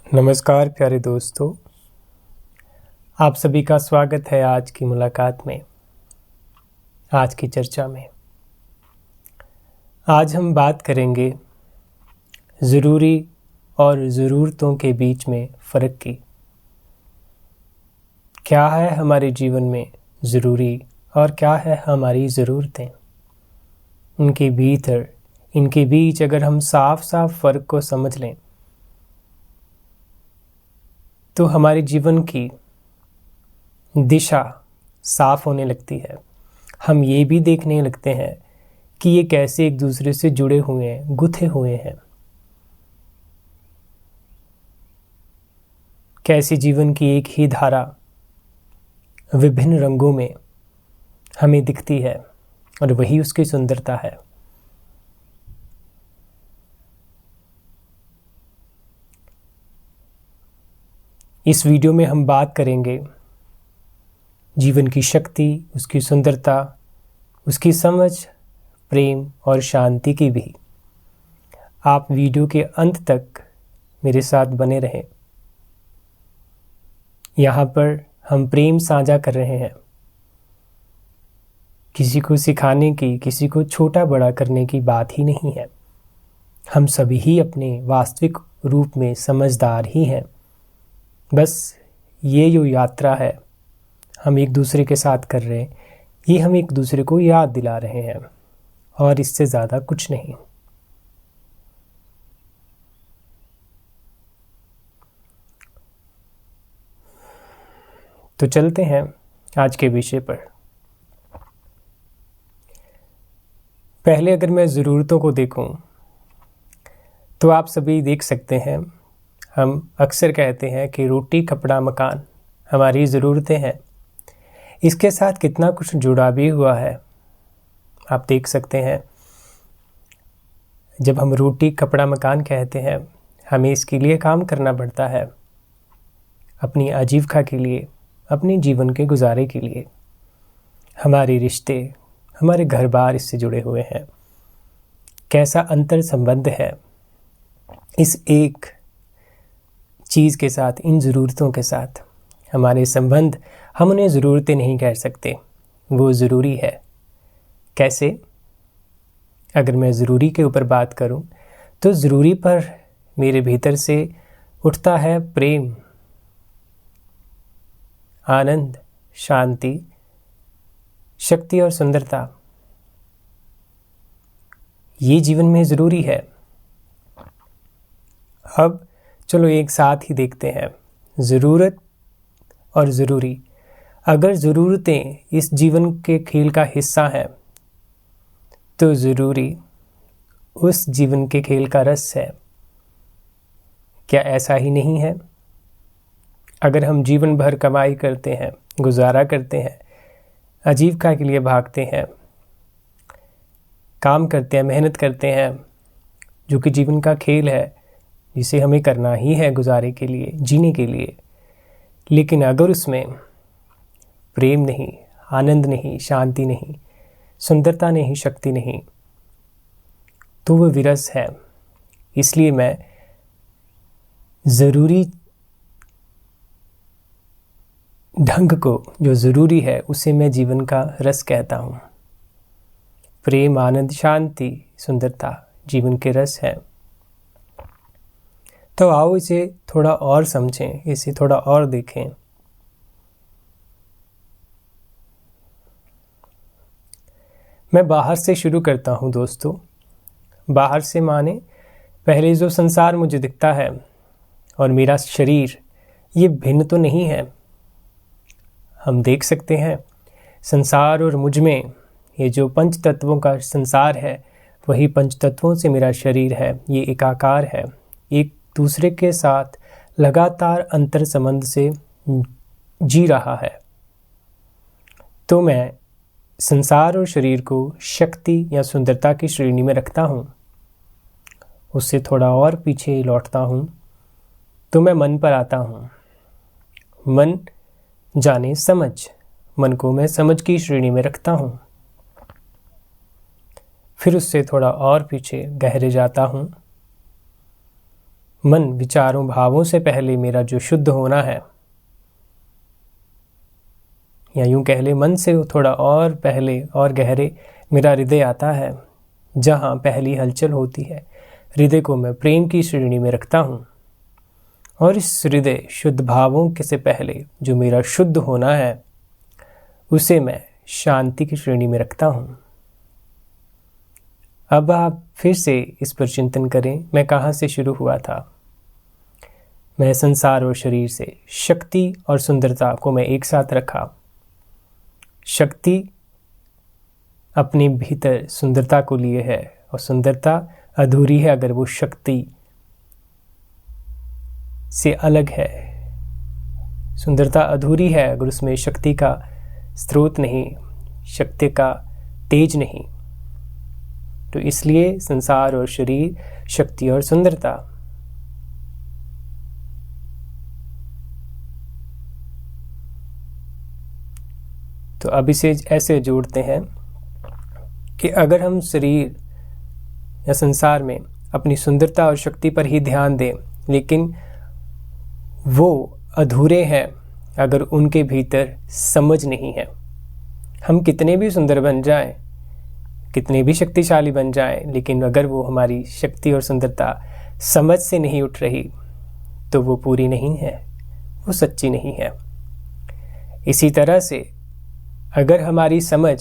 नमस्कार प्यारे दोस्तों, आप सभी का स्वागत है आज की मुलाकात में, आज की चर्चा में। आज हम बात करेंगे ज़रूरी और ज़रूरतों के बीच में फ़र्क की। क्या है हमारे जीवन में ज़रूरी और क्या है हमारी ज़रूरतें, इनके बीच अगर हम साफ साफ फ़र्क को समझ लें तो हमारे जीवन की दिशा साफ होने लगती है। हम ये भी देखने लगते हैं कि ये कैसे एक दूसरे से जुड़े हुए हैं, गुथे हुए हैं। कैसे जीवन की एक ही धारा विभिन्न रंगों में हमें दिखती है और वही उसकी सुंदरता है। इस वीडियो में हम बात करेंगे जीवन की शक्ति, उसकी सुंदरता, उसकी समझ, प्रेम और शांति की भी। आप वीडियो के अंत तक मेरे साथ बने रहें। यहाँ पर हम प्रेम साझा कर रहे हैं। किसी को सिखाने की, किसी को छोटा बड़ा करने की बात ही नहीं है। हम सभी ही अपने वास्तविक रूप में समझदार ही हैं। बस ये जो यात्रा है हम एक दूसरे के साथ कर रहे हैं, ये हम एक दूसरे को याद दिला रहे हैं और इससे ज़्यादा कुछ नहीं। तो चलते हैं आज के विषय पर। पहले अगर मैं ज़रूरतों को देखूं तो आप सभी देख सकते हैं, हम अक्सर कहते हैं कि रोटी, कपड़ा, मकान हमारी ज़रूरतें हैं। इसके साथ कितना कुछ जुड़ा भी हुआ है। आप देख सकते हैं, जब हम रोटी, कपड़ा, मकान कहते हैं, हमें इसके लिए काम करना पड़ता है, अपनी आजीविका के लिए, अपने जीवन के गुजारे के लिए। हमारे रिश्ते, हमारे घर बार इससे जुड़े हुए हैं। कैसा अंतर संबंध है इस एक चीज़ के साथ, इन ज़रूरतों के साथ। हमारे संबंध, हम उन्हें ज़रूरतें नहीं कह सकते, वो ज़रूरी है। कैसे? अगर मैं ज़रूरी के ऊपर बात करूं तो ज़रूरी पर मेरे भीतर से उठता है प्रेम, आनंद, शांति, शक्ति और सुंदरता। ये जीवन में ज़रूरी है। अब चलो एक साथ ही देखते हैं ज़रूरत और ज़रूरी। अगर ज़रूरतें इस जीवन के खेल का हिस्सा हैं तो ज़रूरी उस जीवन के खेल का रस है। क्या ऐसा ही नहीं है? अगर हम जीवन भर कमाई करते हैं, गुजारा करते हैं, आजीविका के लिए भागते हैं, काम करते हैं, मेहनत करते हैं, जो कि जीवन का खेल है जिसे हमें करना ही है गुजारे के लिए, जीने के लिए, लेकिन अगर उसमें प्रेम नहीं, आनंद नहीं, शांति नहीं, सुंदरता नहीं, शक्ति नहीं, तो वो विरस है। इसलिए मैं ज़रूरी ढंग को, जो ज़रूरी है, उसे मैं जीवन का रस कहता हूँ। प्रेम, आनंद, शांति, सुंदरता जीवन के रस है। तो आओ इसे थोड़ा और समझें, इसे थोड़ा और देखें। मैं बाहर से शुरू करता हूँ दोस्तों। बाहर से माने पहले जो संसार मुझे दिखता है और मेरा शरीर, ये भिन्न तो नहीं है। हम देख सकते हैं संसार और मुझ में ये जो पंच तत्वों का संसार है, वही पंच तत्वों से मेरा शरीर है। ये एकाकार है, एक दूसरे के साथ लगातार अंतर संबंध से जी रहा है। तो मैं संसार और शरीर को शक्ति या सुंदरता की श्रेणी में रखता हूँ। उससे थोड़ा और पीछे लौटता हूँ तो मैं मन पर आता हूँ। मन जाने समझ, मन को मैं समझ की श्रेणी में रखता हूँ। फिर उससे थोड़ा और पीछे गहरे जाता हूँ मन विचारों भावों से पहले मेरा जो शुद्ध होना है, या यूं कह ले मन से थोड़ा और पहले और गहरे मेरा हृदय आता है, जहां पहली हलचल होती है। हृदय को मैं प्रेम की श्रेणी में रखता हूं, और इस हृदय शुद्ध भावों के से पहले जो मेरा शुद्ध होना है, उसे मैं शांति की श्रेणी में रखता हूं। अब आप फिर से इस पर चिंतन करें, मैं कहाँ से शुरू हुआ था। मैं संसार और शरीर से शक्ति और सुंदरता को मैं एक साथ रखा। शक्ति अपने भीतर सुंदरता को लिए है, और सुंदरता अधूरी है अगर वो शक्ति से अलग है। सुंदरता अधूरी है अगर उसमें शक्ति का स्रोत नहीं, शक्ति का तेज नहीं। तो इसलिए संसार और शरीर, शक्ति और सुंदरता। तो अब इसे ऐसे जोड़ते हैं कि अगर हम शरीर या संसार में अपनी सुंदरता और शक्ति पर ही ध्यान दें, लेकिन वो अधूरे हैं अगर उनके भीतर समझ नहीं है। हम कितने भी सुंदर बन जाएं, कितने भी शक्तिशाली बन जाएं, लेकिन अगर वो हमारी शक्ति और सुंदरता समझ से नहीं उठ रही, तो वो पूरी नहीं है, वो सच्ची नहीं है। इसी तरह से अगर हमारी समझ,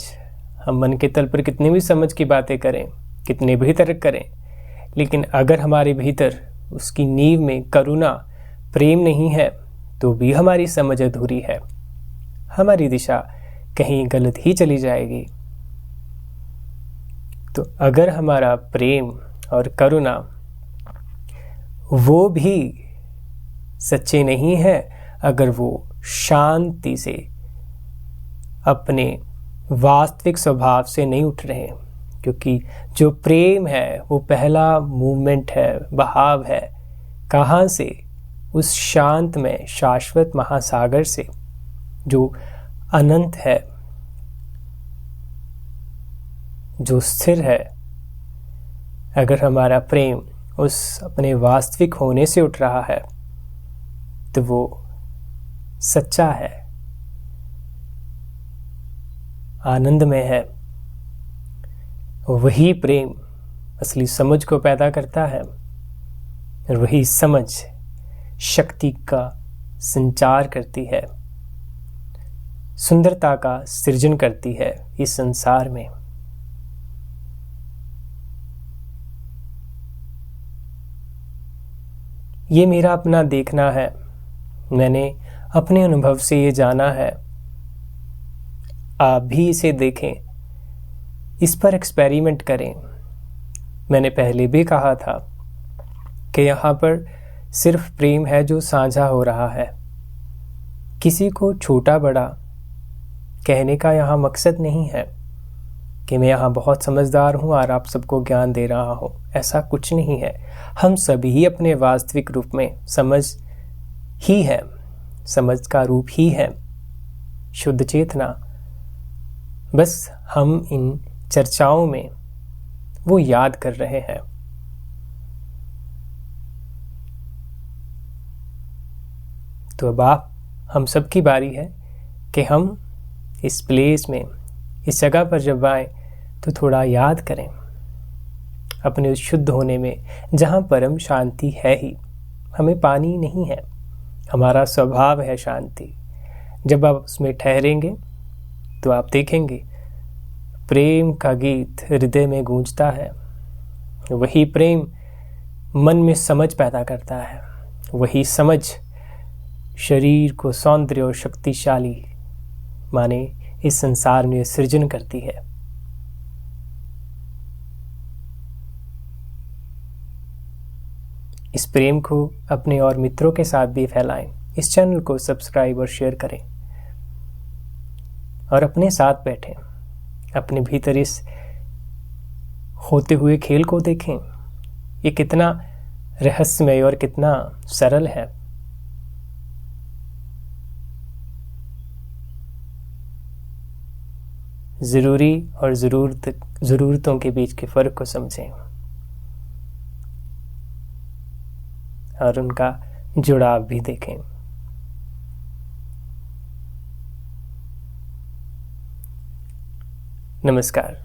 हम मन के तल पर कितनी भी समझ की बातें करें, कितने भी तर्क करें, लेकिन अगर हमारे भीतर उसकी नींव में करुणा, प्रेम नहीं है, तो भी हमारी समझ अधूरी है। हमारी दिशा कहीं गलत ही चली जाएगी। तो अगर हमारा प्रेम और करुणा वो भी सच्चे नहीं है, अगर वो शांति से अपने वास्तविक स्वभाव से नहीं उठ रहे, क्योंकि जो प्रेम है वो पहला मूवमेंट है, बहाव है। कहाँ से? उस शांत में शाश्वत महासागर से जो अनंत है, जो स्थिर है। अगर हमारा प्रेम उस अपने वास्तविक होने से उठ रहा है, तो वो सच्चा है, आनंदमय है। वही प्रेम असली समझ को पैदा करता है, और वही समझ शक्ति का संचार करती है, सुंदरता का सृजन करती है इस संसार में। ये मेरा अपना देखना है, मैंने अपने अनुभव से ये जाना है। आप भी इसे देखें, इस पर एक्सपेरिमेंट करें। मैंने पहले भी कहा था कि यहाँ पर सिर्फ प्रेम है जो साझा हो रहा है। किसी को छोटा बड़ा कहने का यहाँ मकसद नहीं है कि मैं यहाँ बहुत समझदार हूँ और आप सबको ज्ञान दे रहा हूँ। ऐसा कुछ नहीं है। हम सभी ही अपने वास्तविक रूप में समझ ही है, समझ का रूप ही है, शुद्ध चेतना। बस हम इन चर्चाओं में वो याद कर रहे हैं। तो अब हम सबकी बारी है कि हम इस प्लेस में, इस जगह पर जब आए, तो थोड़ा याद करें अपने उस शुद्ध होने में, जहाँ परम शांति है ही। हमें पानी नहीं है, हमारा स्वभाव है शांति। जब आप उसमें ठहरेंगे तो आप देखेंगे प्रेम का गीत हृदय में गूंजता है। वही प्रेम मन में समझ पैदा करता है, वही समझ शरीर को सौंदर्य और शक्तिशाली माने इस संसार में सृजन करती है। इस प्रेम को अपने और मित्रों के साथ भी फैलाएं। इस चैनल को सब्सक्राइब और शेयर करें, और अपने साथ बैठें। अपने भीतर इस होते हुए खेल को देखें। ये कितना रहस्यमय और कितना सरल है। जरूरी और ज़रूरतों के बीच के फर्क को समझें। और उनका जुड़ाव भी देखें। नमस्कार।